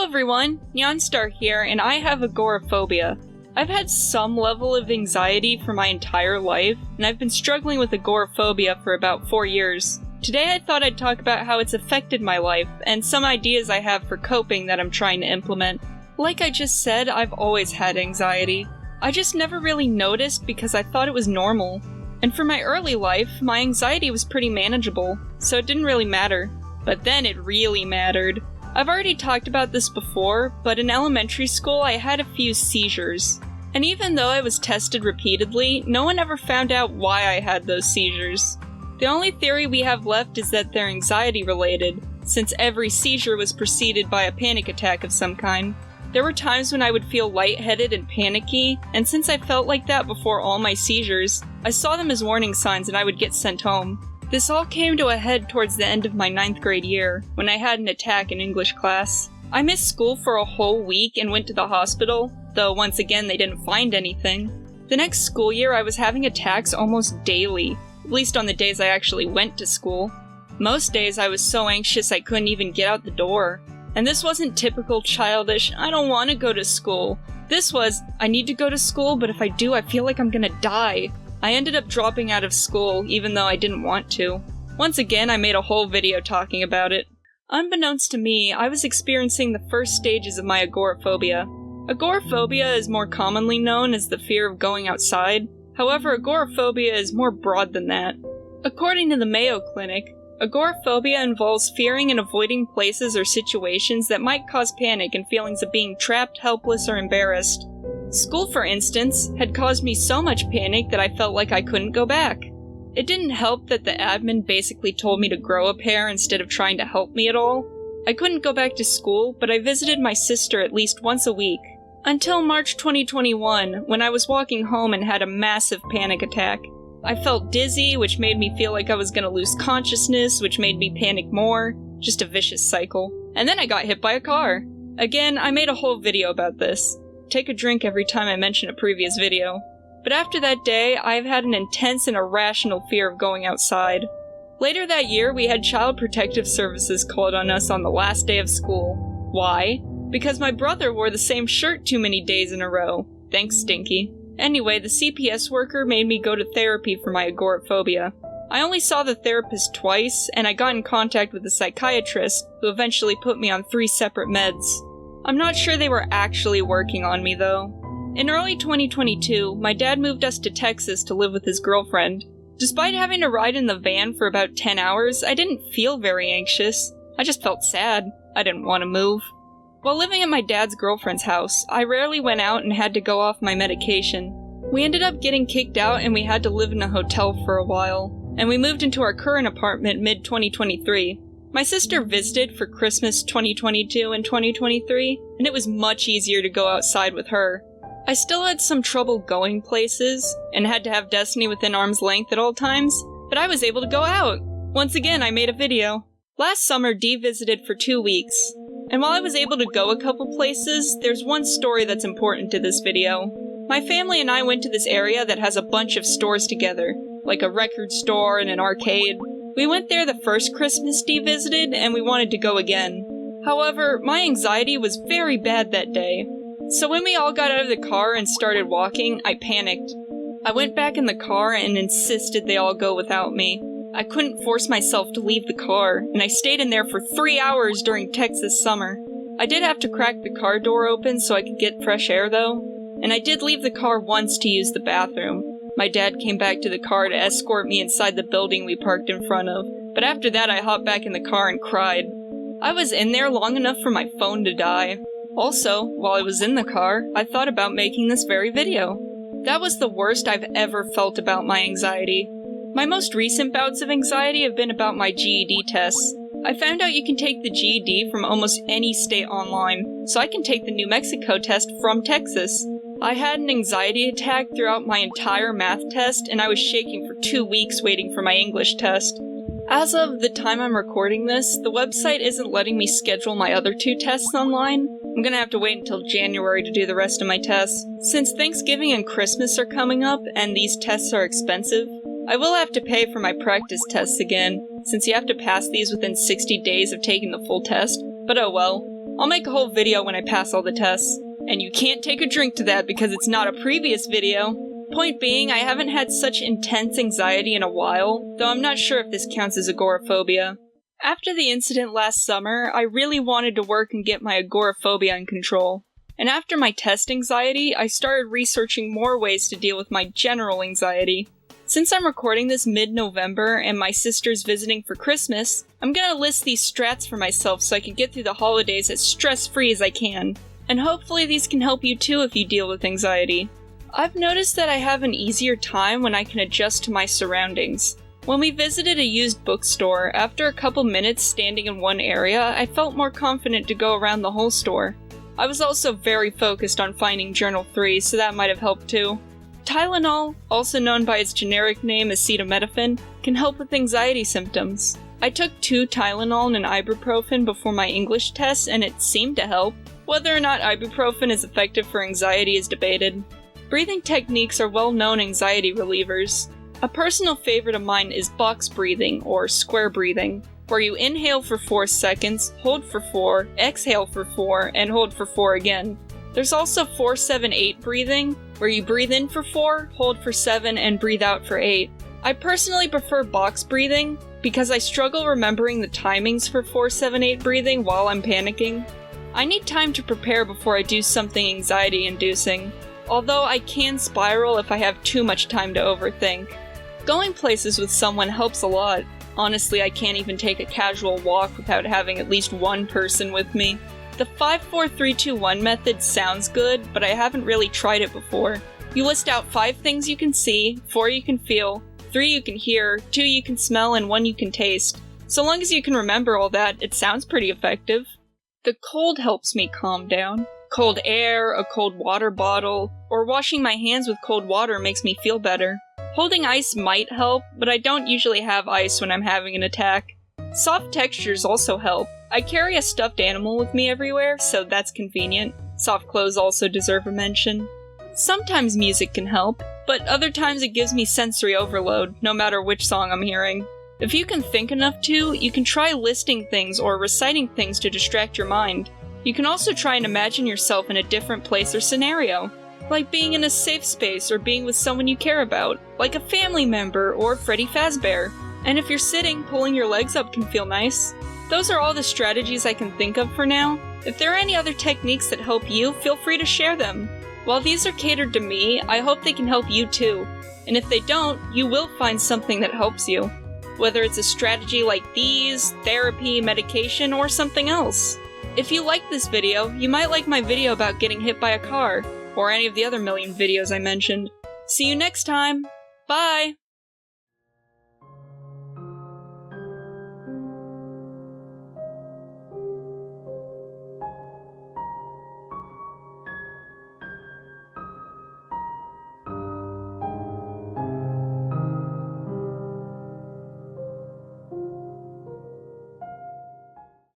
everyone, Nyonstar here, and I have agoraphobia. I've had some level of anxiety for my entire life, and I've been struggling with agoraphobia for about 4 years. Today I thought I'd talk about how it's affected my life, and some ideas I have for coping that I'm trying to implement. Like I just said, I've always had anxiety. I just never really noticed because I thought it was normal. And for my early life, my anxiety was pretty manageable, so it didn't really matter. But then it really mattered. I've already talked about this before, but in elementary school I had a few seizures. And even though I was tested repeatedly, no one ever found out why I had those seizures. The only theory we have left is that they're anxiety related, since every seizure was preceded by a panic attack of some kind. There were times when I would feel lightheaded and panicky, and since I felt like that before all my seizures, I saw them as warning signs and I would get sent home. This all came to a head towards the end of my 9th grade year, when I had an attack in English class. I missed school for a whole week and went to the hospital, though once again they didn't find anything. The next school year I was having attacks almost daily, at least on the days I actually went to school. Most days I was so anxious I couldn't even get out the door. And this wasn't typical childish, I don't want to go to school. This was, I need to go to school, but if I do I feel like I'm gonna die. I ended up dropping out of school, even though I didn't want to. Once again, I made a whole video talking about it. Unbeknownst to me, I was experiencing the first stages of my agoraphobia. Agoraphobia is more commonly known as the fear of going outside. However, agoraphobia is more broad than that. According to the Mayo Clinic, agoraphobia involves fearing and avoiding places or situations that might cause panic and feelings of being trapped, helpless, or embarrassed. School, for instance, had caused me so much panic that I felt like I couldn't go back. It didn't help that the admin basically told me to grow a pair instead of trying to help me at all. I couldn't go back to school, but I visited my sister at least once a week. Until March 2021, when I was walking home and had a massive panic attack. I felt dizzy, which made me feel like I was gonna lose consciousness, which made me panic more. Just a vicious cycle. And then I got hit by a car. Again, I made a whole video about this. Take a drink every time I mention a previous video. But after that day, I've had an intense and irrational fear of going outside. Later that year, we had Child Protective Services called on us on the last day of school. Why? Because my brother wore the same shirt too many days in a row. Thanks, Stinky. Anyway, the CPS worker made me go to therapy for my agoraphobia. I only saw the therapist twice, and I got in contact with a psychiatrist, who eventually put me on 3 separate meds. I'm not sure they were actually working on me, though. In early 2022, my dad moved us to Texas to live with his girlfriend. Despite having to ride in the van for about 10 hours, I didn't feel very anxious. I just felt sad. I didn't want to move. While living at my dad's girlfriend's house, I rarely went out and had to go off my medication. We ended up getting kicked out and we had to live in a hotel for a while, and we moved into our current apartment mid-2023. My sister visited for Christmas 2022 and 2023, and it was much easier to go outside with her. I still had some trouble going places, and had to have Destiny within arm's length at all times, but I was able to go out! Once again, I made a video. Last summer, Dee visited for 2 weeks, and while I was able to go a couple places, there's one story that's important to this video. My family and I went to this area that has a bunch of stores together, like a record store and an arcade. We went there the first Christmas Dee visited, and we wanted to go again. However, my anxiety was very bad that day. So when we all got out of the car and started walking, I panicked. I went back in the car and insisted they all go without me. I couldn't force myself to leave the car, and I stayed in there for 3 hours during Texas summer. I did have to crack the car door open so I could get fresh air though, and I did leave the car once to use the bathroom. My dad came back to the car to escort me inside the building we parked in front of, but after that I hopped back in the car and cried. I was in there long enough for my phone to die. Also, while I was in the car, I thought about making this very video. That was the worst I've ever felt about my anxiety. My most recent bouts of anxiety have been about my GED tests. I found out you can take the GED from almost any state online, so I can take the New Mexico test from Texas. I had an anxiety attack throughout my entire math test, and I was shaking for 2 weeks waiting for my English test. As of the time I'm recording this, the website isn't letting me schedule my other 2 tests online. I'm gonna have to wait until January to do the rest of my tests. Since Thanksgiving and Christmas are coming up, and these tests are expensive, I will have to pay for my practice tests again, since you have to pass these within 60 days of taking the full test, but oh well. I'll make a whole video when I pass all the tests. And you can't take a drink to that because it's not a previous video. Point being, I haven't had such intense anxiety in a while, though I'm not sure if this counts as agoraphobia. After the incident last summer, I really wanted to work and get my agoraphobia in control. And after my test anxiety, I started researching more ways to deal with my general anxiety. Since I'm recording this mid-November and my sister's visiting for Christmas, I'm gonna list these strats for myself so I can get through the holidays as stress-free as I can. And hopefully these can help you too if you deal with anxiety. I've noticed that I have an easier time when I can adjust to my surroundings. When we visited a used bookstore, after a couple minutes standing in one area, I felt more confident to go around the whole store. I was also very focused on finding Journal 3, so that might have helped too. Tylenol, also known by its generic name acetaminophen, can help with anxiety symptoms. I took 2 Tylenol and an ibuprofen before my English test and it seemed to help. Whether or not ibuprofen is effective for anxiety is debated. Breathing techniques are well-known anxiety relievers. A personal favorite of mine is box breathing, or square breathing, where you inhale for 4 seconds, hold for 4, exhale for 4, and hold for 4 again. There's also 4-7-8 breathing, where you breathe in for 4, hold for 7, and breathe out for 8. I personally prefer box breathing, because I struggle remembering the timings for 4-7-8 breathing while I'm panicking. I need time to prepare before I do something anxiety-inducing, although I can spiral if I have too much time to overthink. Going places with someone helps a lot. Honestly, I can't even take a casual walk without having at least one person with me. The 5-4-3-2-1 method sounds good, but I haven't really tried it before. You list out 5 things you can see, 4 you can feel, 3 you can hear, 2 you can smell, and 1 you can taste. So long as you can remember all that, it sounds pretty effective. The cold helps me calm down. Cold air, a cold water bottle, or washing my hands with cold water makes me feel better. Holding ice might help, but I don't usually have ice when I'm having an attack. Soft textures also help. I carry a stuffed animal with me everywhere, so that's convenient. Soft clothes also deserve a mention. Sometimes music can help, but other times it gives me sensory overload, no matter which song I'm hearing. If you can think enough to, you can try listing things or reciting things to distract your mind. You can also try and imagine yourself in a different place or scenario, like being in a safe space or being with someone you care about, like a family member or Freddy Fazbear. And if you're sitting, pulling your legs up can feel nice. Those are all the strategies I can think of for now. If there are any other techniques that help you, feel free to share them. While these are catered to me, I hope they can help you too. And if they don't, you will find something that helps you. Whether it's a strategy like these, therapy, medication, or something else. If you liked this video, you might like my video about getting hit by a car, or any of the other million videos I mentioned. See you next time! Bye!